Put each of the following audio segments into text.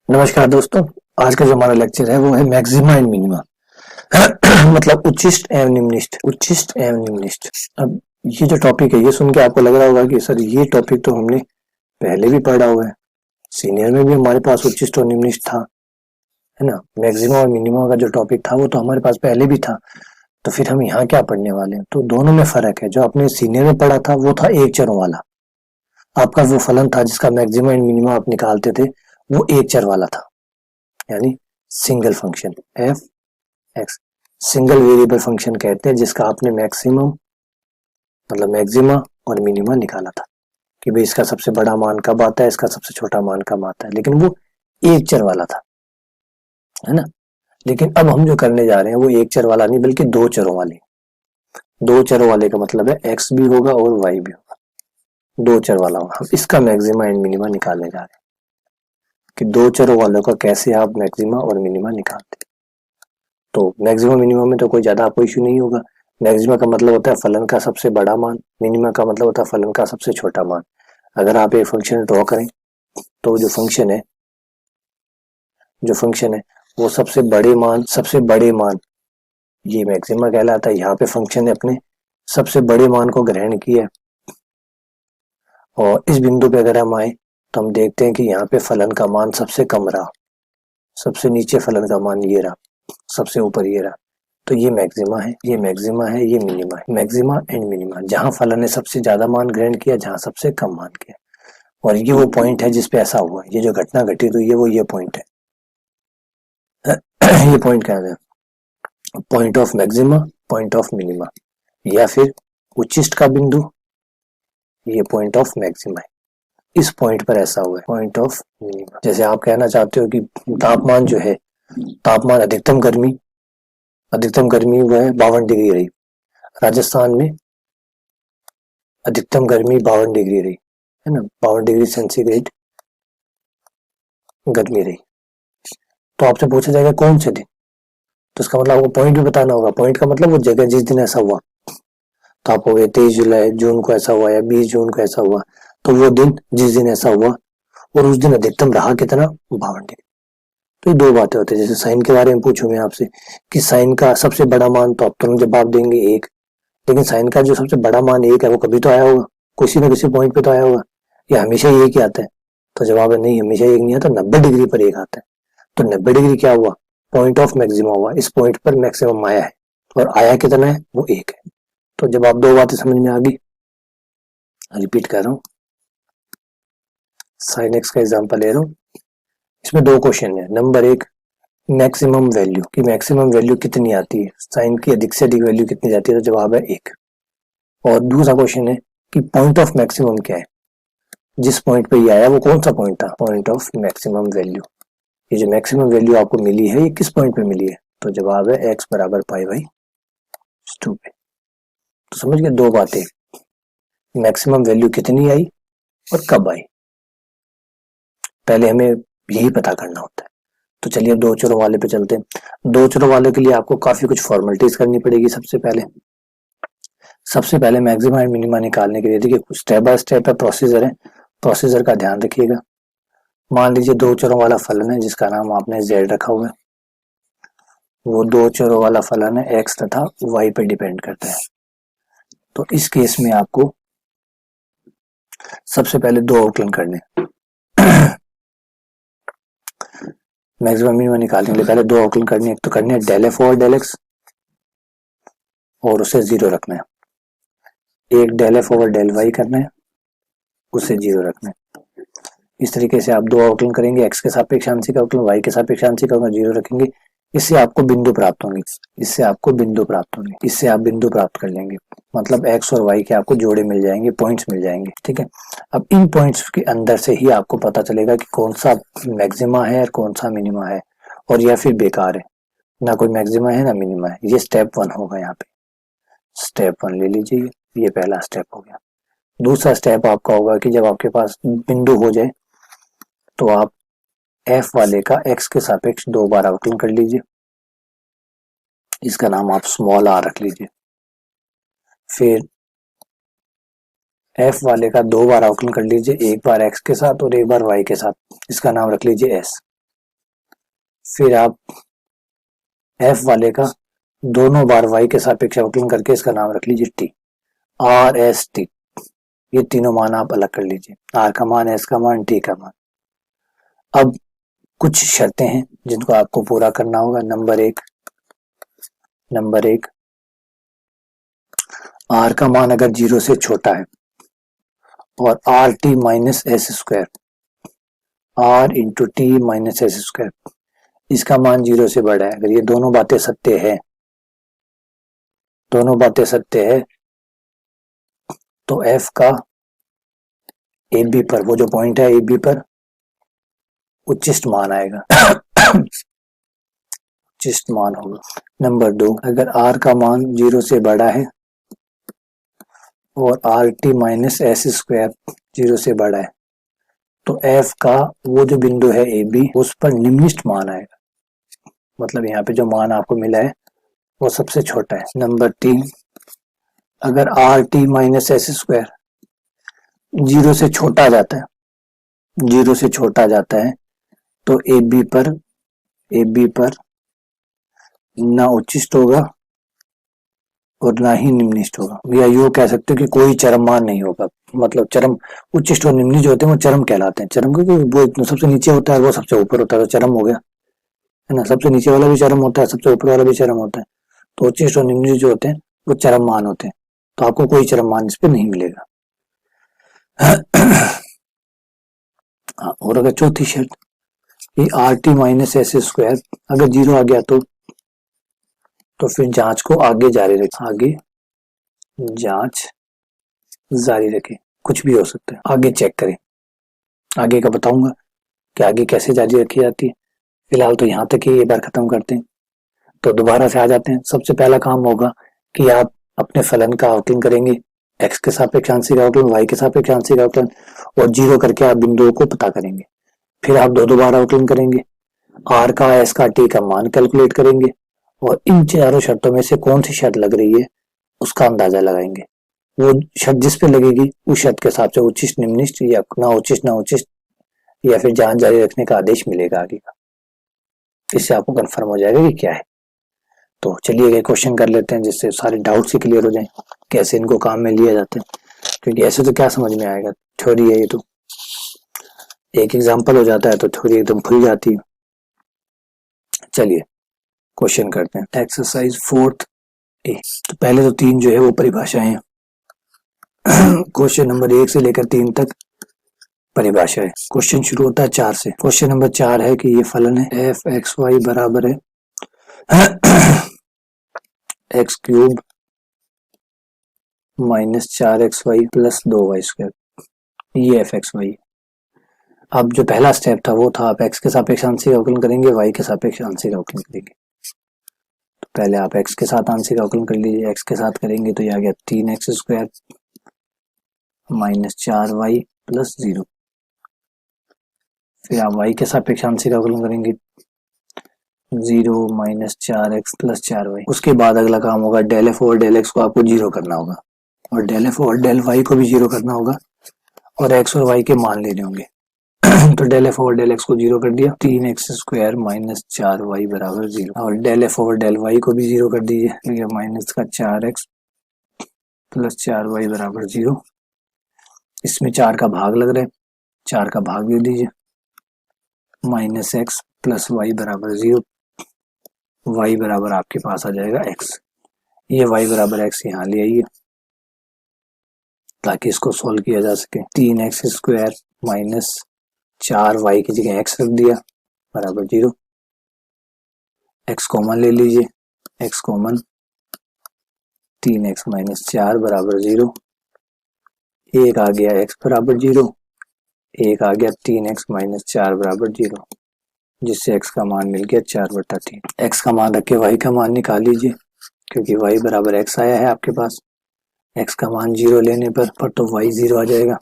नमस्कार दोस्तों, आज का जो हमारा लेक्चर है वो है मैक्सिमा एंड मिनिमा। मतलब उच्चिष्ट एवं निम्निष्ट, उच्चिष्ट एवं निम्निष्ट। अब ये जो टॉपिक है ये सुन के आपको लग रहा होगा कि सर ये टॉपिक तो हमने पहले भी पढ़ा हुआ है, सीनियर में भी हमारे पास उच्चिष्ट और निम्निष्ट था, है ना। मैक्सिमा और मिनिमा का जो टॉपिक था वो तो हमारे पास पहले भी था, तो फिर हम यहाँ क्या पढ़ने वाले हैं। तो दोनों में फर्क है। जो आपने सीनियर में पढ़ा था वो था एक चरों वाला, आपका वो फलन था जिसका मैक्सिमा एंड मिनिमा आप निकालते थे, वो एक चर वाला था, यानी single function F x, single variable function कहते हैं, जिसका आपने मैक्सिमम मतलब मैक्सिमा और मिनिमा निकाला था कि भाई इसका सबसे बड़ा मान कब आता है, इसका सबसे छोटा मान कब आता है, लेकिन वो एक चर वाला था, है ना। लेकिन अब हम जो करने जा रहे हैं वो एक चर वाला नहीं बल्कि दो चरों वाले। दो चरों वाले का मतलब है एक्स भी होगा और वाई भी होगा, दो चर वाला होगा। हम इसका मैक्सिमा एंड मिनिमा निकालने जा रहे हैं कि दो चरों वालों का कैसे आप मैक्सिमा और मिनिमा निकालते हैं। तो मैक्सिमम मिनिमम में तो कोई ज्यादा आपको इश्यू नहीं होगा। मैक्सिमा का मतलब होता है फलन का सबसे बड़ा मान, मिनिमा का मतलब होता है फलन का सबसे छोटा मान। अगर आप एक फंक्शन ड्रॉ करें तो जो फंक्शन है वो सबसे बड़े मान ये मैक्सिमा कहलाता है। यहाँ पे फंक्शन ने अपने सबसे बड़े मान को ग्रहण किया और इस बिंदु पे अगर हम आए तो हम देखते हैं कि यहाँ पे फलन का मान सबसे कम रहा, सबसे नीचे फलन का मान ये रहा, सबसे ऊपर ये रहा। तो ये मैक्सिमा है, ये मिनिमा है। मैक्सिमा एंड मिनिमा, जहां फलन ने सबसे ज्यादा मान ग्रहण किया, जहां सबसे कम मान किया, और ये वो पॉइंट है जिसपे ऐसा हुआ। ये जो घटना घटित हुई है वो ये पॉइंट है। ये पॉइंट क्या है? Point of maxima, point of minima, या फिर उच्चिष्ट का बिंदु, ये पॉइंट ऑफ मैक्सिमा है। इस पॉइंट पर ऐसा हुआ है, पॉइंट ऑफ मिनिमा। जैसे आप कहना चाहते हो कि तापमान जो है, तापमान अधिकतम गर्मी वो है 52 डिग्री रही, राजस्थान में अधिकतम गर्मी 52 डिग्री रही, है ना, 52 डिग्री सेंटीग्रेड गर्मी रही। तो आपसे पूछा जाएगा कौन से दिन, तो इसका मतलब आपको पॉइंट भी बताना होगा। पॉइंट का मतलब वो जगह जिस दिन ऐसा हुआ। तो आप हो गए 23 जून को ऐसा हुआ या 20 जून को ऐसा हुआ, तो वो दिन जिस दिन ऐसा हुआ और उस दिन अधिकतम रहा कितना, 52 डिग्री। तो ये दो बातें होती है। जैसे साइन के बारे में पूछूं मैं आपसे कि साइन का सबसे बड़ा मान, तो आप तुरंत जवाब देंगे एक, लेकिन साइन का जो सबसे बड़ा मान एक है वो कभी तो आया होगा, किसी न किसी पॉइंट पे तो आया होगा, या हमेशा ही एक ही आता है। तो जवाब है नहीं, हमेशा एक नहीं आता, 90 डिग्री पर एक आता है। तो 90 डिग्री क्या हुआ, पॉइंट ऑफ मैक्सिमम हुआ। इस पॉइंट पर मैक्सिमम आया है, और आया कितना है, वो एक है। तो जब आप दो बातें समझ में आ गई, रिपीट कर रहा हूँ, साइन एक्स का एग्जाम्पल ले रहा हूँ। इसमें दो क्वेश्चन है। नंबर एक, मैक्सिमम वैल्यू की मैक्सिमम वैल्यू कितनी आती है, साइन की अधिक से अधिक वैल्यू कितनी जाती है, तो जवाब है एक। और दूसरा क्वेश्चन है कि पॉइंट ऑफ मैक्सिमम क्या है, जिस पॉइंट पे ये आया वो कौन सा पॉइंट था, पॉइंट ऑफ मैक्सिमम वैल्यू। ये जो मैक्सिमम वैल्यू आपको मिली है ये किस पॉइंट पे मिली है, तो जवाब है x बराबर पाई बाई 2 पे। तो समझ गए दो बातें, मैक्सिमम वैल्यू कितनी आई और कब आई, पहले हमें यही पता करना होता है। तो चलिए दो चरों वाले पे चलते हैं। दो चरों वाले के लिए आपको काफी कुछ फॉर्मेलिटीज करनी पड़ेगी। सबसे पहले मैक्सिमा एंड मिनिमा निकालने के लिए देखिए स्टेप बाय स्टेप है, प्रोसीजर है, प्रोसीजर का ध्यान रखिएगा। मान लीजिए दो चरों वाला फलन है जिसका नाम आपने z रखा हुआ है, वो दो चरों वाला फलन है, x तथा y पे डिपेंड करता है। तो इस केस में आपको सबसे पहले दो अवकलन करने, मैक्सिमम मिनिमम निकालने के लिए पहले दो अवकलन करने। एक तो करने है del f over del x और उसे जीरो रखना है, एक del f over del y करना है, उसे जीरो रखना है। इस तरीके से आप दो अवकलन करेंगे, एक्स के सापेक्ष आंशिक अवकलन, वाई के सापेक्ष आंशिक अवकलन, जीरो रखेंगे। इससे आपको बिंदु प्राप्त होंगे, इससे आप बिंदु प्राप्त कर लेंगे। मतलब एक्स और वाई के आपको जोड़े मिल जाएंगे, पॉइंट्स मिल जाएंगे, ठीक है। अब इन पॉइंट्स के अंदर से ही आपको पता चलेगा कि कौन सा मैक्सिमा है और कौन सा मिनिमा है, और या फिर बेकार है, ना कोई मैक्सिमा है ना मिनिमा है। ये स्टेप 1 होगा। यहाँ पे स्टेप 1 ले लीजिए, ये पहला स्टेप हो गया। दूसरा स्टेप आपका होगा कि जब आपके पास बिंदु हो जाए तो आप एफ वाले का एक्स के सापेक्ष दो बार अवकलन कर लीजिए, इसका नाम आप स्मॉल आर रख लीजिए। फिर एफ वाले का 2 बार अवकलन कर लीजिए, एक बार एक्स के साथ और एक बार वाई के साथ, इसका नाम रख लीजिए एस। फिर आप एफ वाले का दोनों बार वाई के सापेक्ष अवकलन करके इसका नाम रख लीजिए टी, आर एस टी। ये तीनों मान आप अलग कर लीजिए, आर का मान, एस का मान, टी का मान। अब कुछ शर्तें हैं जिनको आपको पूरा करना होगा। नंबर एक, आर का मान अगर 0 से छोटा है और r t minus s square, r into t minus s square, इसका मान 0 से बड़ा है, अगर ये दोनों बातें सत्य है, तो एफ का ए बी पर, वो जो पॉइंट है ए बी पर उच्चिष्ट मान आएगा उच्चिष्ट मान होगा। नंबर 2, अगर आर का मान 0 से बड़ा है और r t minus s square 0 से बड़ा है, तो एफ का वो जो बिंदु है ए बी, उस पर निम्नलिखित मान आएगा। मतलब यहाँ पे जो मान आपको मिला है वो सबसे छोटा है। नंबर 3, अगर are t minus s square 0 से छोटा जाता है, 0 से छोटा जाता है, तो ए बी पर ना उच्चिष्ट होगा और ना ही निम्नलिखित होगा, या यूं कह सकते हो कि कोई चरम मान नहीं होगा। मतलब चरम, उच्चिष्ट और निम्नलिखित जो होते हैं वो चरम कहलाते हैं। चरम क्योंकि वो सबसे नीचे होता है, वो सबसे ऊपर होता है, तो चरम हो गया, है ना। सबसे नीचे वाला भी चरम होता है, सबसे ऊपर वाला भी चरम होता है, तो उच्चिष्ट और निम्नलिखित जो होते हैं वो चरम मान होते हैं, तो आपको कोई चरम मान इस पे नहीं मिलेगा। हाँ, और अगर चौथी शर्त, ये are t minus s square अगर 0 आ गया, तो फिर जांच को आगे जारी रखें, कुछ भी हो सकता है, आगे चेक करें। आगे का बताऊंगा कि आगे कैसे जारी रखी जाती है। फिलहाल तो यहाँ तक ही ये बार खत्म करते हैं, तो दोबारा से आ जाते हैं। सबसे पहला काम होगा कि आप अपने फलन का अवकलन करेंगे, एक्स के सापेक्ष आंशिक अवकलन, वाई के सापेक्ष आंशिक अवकलन, और 0 करके आप बिंदुओं को पता करेंगे। फिर आप दो बार अवकलन करेंगे, आर का, एस का, टी का मान कैलकुलेट करेंगे, और इन चारों शर्तों में से कौन सी शर्त लग रही है उसका अंदाजा लगाएंगे। वो शर्त जिस पे लगेगी उस शर्त के हिसाब से उच्चिष्ट, निम्नलिखित, या ना उच्चिष्ट, या फिर जांच जारी रखने का आदेश मिलेगा आगे का। इससे आपको कंफर्म हो जाएगा कि क्या है। तो चलिए ये क्वेश्चन कर लेते हैं, जिससे सारे डाउट्स क्लियर हो जाएं कैसे इनको काम में लिया जाता है, क्योंकि ऐसे तो क्या समझ में आएगा, थ्योरी है ये, तो एक एग्जाम्पल हो जाता है तो थ्योरी एकदम खुल जाती है। चलिए क्वेश्चन करते हैं। एक्सरसाइज 4 ए। तो पहले तो 3 जो है वो परिभाषाएं हैं। क्वेश्चन नंबर 1 से लेकर 3 तक परिभाषा है। क्वेश्चन शुरू होता है 4 से। क्वेश्चन नंबर 4 है कि ये फलन है एफ एक्स वाई बराबर है x cube minus 4xy plus 2y square, ये एफ एक्स वाई। अब जो पहला स्टेप था वो था आप एक्स के सापेक्ष आंशिक अवकलन करेंगे, वाई के सापेक्ष आंशिक अवकलन करेंगे। तो पहले आप एक्स के साथ आंशिक अवकलन कर लीजिए। एक्स के साथ करेंगे तो ये आ गया 3x square minus 4y plus 0। फिर आप y के सापेक्ष आंशिक अवकलन करेंगे, 0 माइनस 4x प्लस 4y। उसके बाद अगला काम होगा del f over del x को आपको 0 करना होगा, और del f over del y को भी 0 करना होगा, और x और y के मान लेने होंगे। तो del f over del x को 0 कर दिया, 3x स्क्वायर माइनस 4y बराबर 0, और del f over del y को भी 0 कर दीजिए, माइनस का 4x प्लस 4y बराबर 0। इसमें 4 का भाग लग रहा है, 4 का भाग दे दीजिए, माइनस एक्स प्लस वाई बराबर 0। y बराबर आपके पास आ जाएगा x। ये y बराबर x यहाँ ले आइए ताकि इसको सोल्व किया जा सके। 3x स्क्वायर माइनस 4y की जगह x रख दिया बराबर 0। x कॉमन ले लीजिए, x कॉमन, 3x माइनस 4 बराबर 0। एक आ गया x बराबर 0, एक आ गया 3x माइनस 4 बराबर 0, जिससे x का मान मिल गया 4/3। x का मान रख के y का मान निकाल लीजिए, क्योंकि y बराबर x आया है आपके पास। x का मान 0 लेने पर तो y 0 आ जाएगा।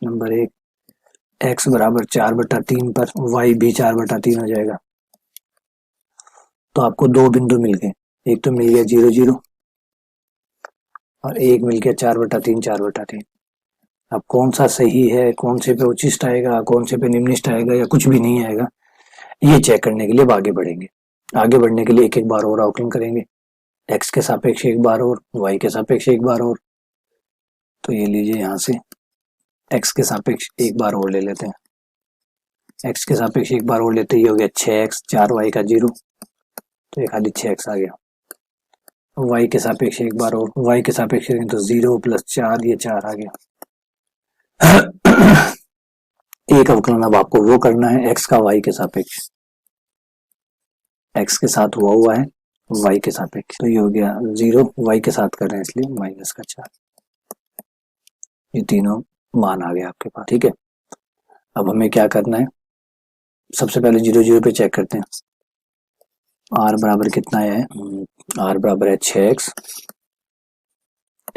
नंबर 1, x बराबर 4/3 पर y भी 4/3 हो जाएगा। तो आपको दो बिंदु मिल गए, एक तो मिल गया 0 0, और एक मिलके 4/3 4/3। अब कौन सा सही है, कौन से पे उच्चिष्ट आएगा, कौन से पे निम्निष्ट आएगा या कुछ भी नहीं आएगा, ये चेक करने के लिए अब आगे बढ़ेंगे। आगे बढ़ने के लिए एक एक बार और आउटलाइन करेंगे, एक्स के सापेक्ष एक बार और, वाई के सापेक्ष एक बार और। तो ये लीजिए यहाँ से एक्स के सापेक्ष एक बार और ले लेते हैं, एक्स के सापेक्ष एक बार और लेते, ये हो गया 6x 4y का 0, तो ये खाली 6x आ गया। y के सापेक्ष एक बार और, y के सापेक्ष करेंगे तो 0 + 4, ये 4 आ गया। एक अवकलन अब आपको वो करना है x का y के सापेक्ष, x के साथ हुआ है y के सापेक्ष, तो ये हो गया 0, y के साथ कर रहे हैं इसलिए -4। ये तीनों मान आ गए आपके पास, ठीक है। अब हमें क्या करना है, सबसे पहले 0 0 पे चेक करते हैं। r बराबर कितना है, r बराबर है 6x,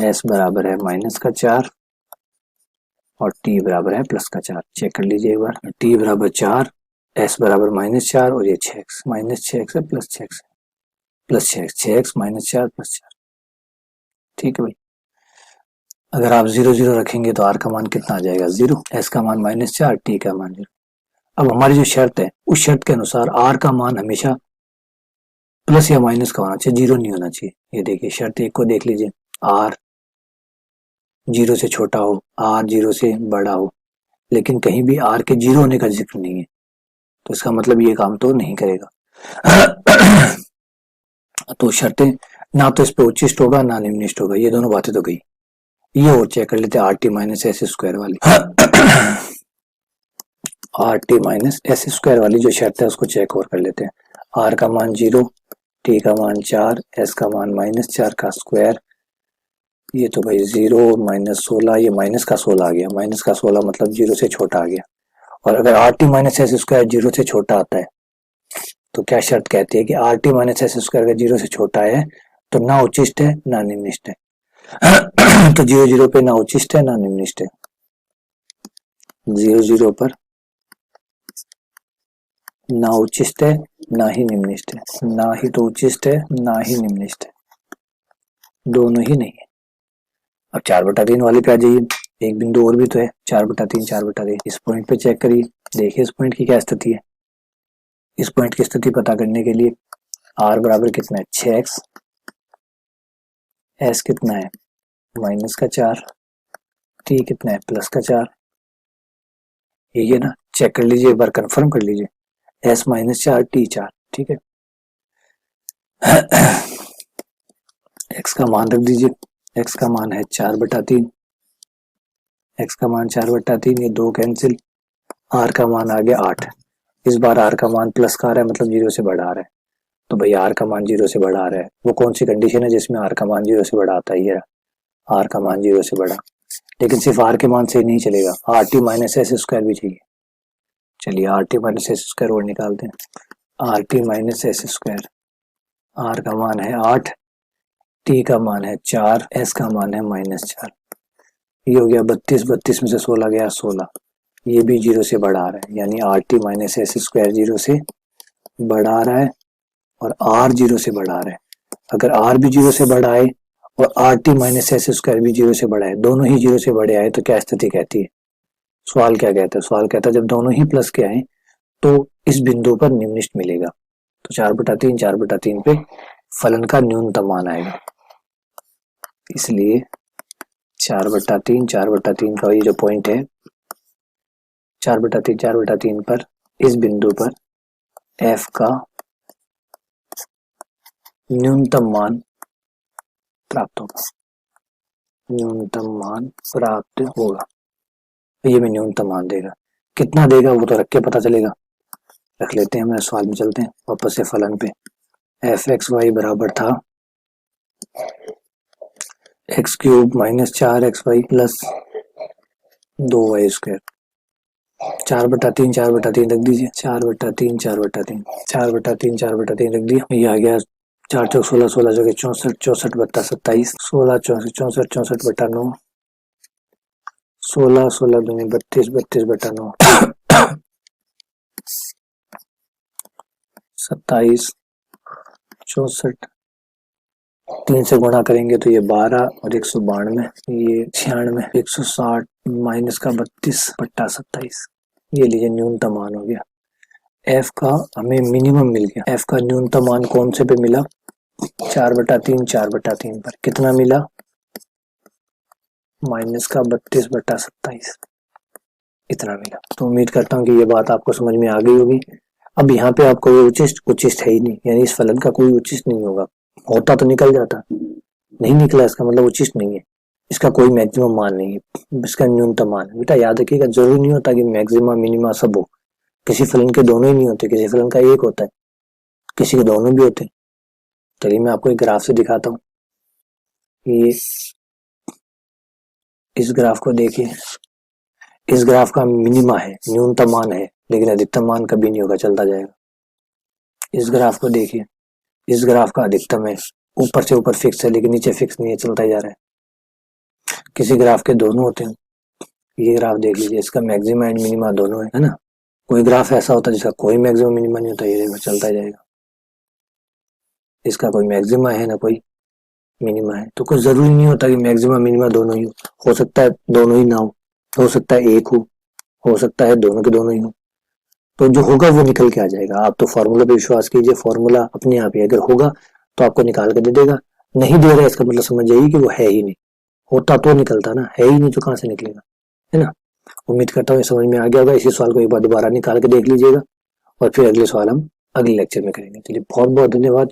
s बराबर है -4 और t बराबर है +4। चेक कर लीजिए एक बार, t बराबर 4, s बराबर -4 और ये 6x, -6x है +6x है, +6x 6x -4 +4, ठीक है भाई। अगर आप 0 0 रखेंगे तो r का मान कितना आ जाएगा 0, s का मान -4, t का मान 0। अब हमारी जो शर्त है उस शर्त के अनुसार r का मान हमेशा प्लस या माइनस का होना चाहिए, 0 नहीं होना चाहिए। ये देखिए शर्त एक को देख लीजिए, r 0 से छोटा हो, r 0 से बड़ा हो, लेकिन कहीं भी r के 0 होने का जिक्र नहीं है, तो इसका मतलब ये काम तो नहीं करेगा। तो शर्तें ना तो इस पे उच्चिष्ट होगा ना निम्निष्ट होगा, ये दोनों बातें तो गई। ये और चेक कर लेते हैं RT-S² वाली। RT-S² वाली जो शर्त है उसको चेक और कर लेते हैं। r का मान 0, t का मान 4, s का मान -4 का स्क्वायर, ये तो भाई 0 -16, ये माइनस का 16 आ गया, माइनस का 16 मतलब 0 से छोटा आ गया। और अगर RT-S² 0 से छोटा आता है तो क्या शर्त कहती है कि RT-S² अगर 0 से छोटा है तो ना उच्चिष्ट है ना निम्निष्ट है। तो 0 0 पे ना उच्चिष्ट है ना निम्निष्ट है, 0 0 पर ना उच्चिष्ट है ना ही निम्निष्ट है, ना ही तो उच्चिष्ट है ना ही निम्निष्ट है, दोनों ही नहीं है। अब 4/3 वाले पे आ जाइए, एक बिंदु और भी तो है, 4/3 4/3, इस पॉइंट पे चेक करिए, देखिए इस पॉइंट की क्या स्थिति है। इस पॉइंट की स्थिति पता करने के लिए r बराबर कितना है 6x, s कितना है -4, t कितना है +4, यही है ना। चेक कर लीजिए एक बार, कंफर्म कर लीजिए, s -4 t 4, ठीक है। x का मान रख दीजिए, x का मान है 4/3, x का मान 4/3, ये 2 कैंसिल, r का मान आ गया 8। इस बार r का मान प्लस का आ रहा है, मतलब 0 से बड़ा आ रहा है, तो भाई r का मान 0 से बड़ा आ रहा है, वो कौन सी कंडीशन है जिसमें r का मान 0 से बड़ा आता है, ये r का मान 0 से बड़ा। लेकिन सिर्फ r के मान से नहीं चलेगा, RT-S² भी चाहिए। चलिए RT-S² और निकालते हैं, RT-S², r का मान है 8, t का मान है 4, s का मान है -4, ये हो गया 32, 32 में से 16 गया 16, ये भी 0 से बड़ा आ रहा है, यानी RT-S² 0 से बड़ा आ रहा है और r 0 से बड़ा आ रहा है। अगर r भी 0 से बड़ा आए और RT-S² भी 0 से बड़ा है, दोनों ही 0 से बड़े आए तो क्या स्थिति कहती है, सवाल क्या कहता है, सवाल कहता है जब दोनों ही प्लस के आए तो इस बिंदु पर निम्निष्ट मिलेगा, तो 4/3 4/3 पे फलन का न्यूनतम मान आएगा। इसलिए 4/3 4/3 का ये जो पॉइंट है, 4/3 4/3 पर इस बिंदु पर f का न्यूनतम मान प्राप्त होगा, न्यूनतम मान प्राप्त होगा। ये में न्यूनतम मान देगा, कितना देगा वो तो रख के पता चलेगा। रख लेते हैं, हमें सवाल में चलते हैं वापस से फलन पे। f(x, y) बराबर था x³ -4xy प्लस 2y²। 4/3 4/3 रख दीजिए, 4/3 4/3 4/3 4/3 रख दिया, ये आ गया 4 चौक 16, 16 जगह 64, 64 बट्टा 27, 16 64 64 64 बट्टा 9, 16 16 दूनी 32, 32 बट्टा 9, 27 64 3 से गुणा करेंगे तो ये 12 और 192, ये 96, 160 माइनस का 32 बट्टा 27, ये लीजिए न्यूनतम मान हो गया। एफ का हमें मिनिमम मिल गया। एफ का न्यूनतम मान कौन से पे मिला? 4/3, 4/3 पर कितना मिला? माइनस का 32/27, इतना मिला। तो उम्मीद करता हूँ कि ये बात आपको समझ में आ गई होगी। अब यहाँ पे आपको ये उचिष्ट है ही नहीं, यानी इस फलन का कोई उचिष्ट नहीं होगा। होता तो निकल जाता, नहीं निकला इसका मतलब उचिष्ट नहीं है। इसका कोई मैक्सिमम मान नहीं है, इसका न्यूनतम मान है। बेटा याद रखिएगा, जरूरी नहीं होता कि मैक्सिमम मिनिमा सब हो। किसी फलन के दोनों ही नहीं होते, किसी फलन का एक होता है, किसी के दोनों भी होते हैं। चलिए मैं आपको एक ग्राफ से दिखाता हूँ। ये इस ग्राफ को देखिए, इस ग्राफ का मिनिमा है, न्यूनतम मान है, लेकिन अधिकतम मान कभी नहीं होगा, चलता जाएगा। इस ग्राफ को देखिए, इस ग्राफ का अधिकतम है, ऊपर से ऊपर फिक्स है, लेकिन नीचे फिक्स नहीं है, चलता ही जा रहा है। किसी ग्राफ के दोनों होते हैं, ये ग्राफ देख लीजिए, इसका मैक्सिमा एंड मिनिमा दोनों है ना। कोई ग्राफ ऐसा होता है जिसका कोई मैक्सिमम मिनिमा नहीं होता, ये देखो चलता ही जाएगा। इसका कोई मैक्सिमा है ना कोई मिनिमा है, तो कुछ जरूरी नहीं होता कि मैक्सिमा मिनिमा दोनों ही हो सकता है दोनों ही ना हो सकता है एक हो सकता है दोनों के दोनों ही हो। तो जो होगा वो निकल के आ जाएगा। आप तो फॉर्मूला पे विश्वास कीजिए, फॉर्मूला अपने आप ही अगर होगा तो आपको निकाल के दे देगा, नहीं दे रहा इसका मतलब समझ जाइए कि वो है ही नहीं। होता तो निकलता ना, है ही नहीं तो कहाँ से निकलेगा, है ना। उम्मीद करता हूँ समझ में आ गया होगा। इसी सवाल को एक बार दोबारा निकाल के देख लीजिएगा और फिर अगले सवाल हम अगले लेक्चर में करेंगे। चलिए बहुत बहुत धन्यवाद।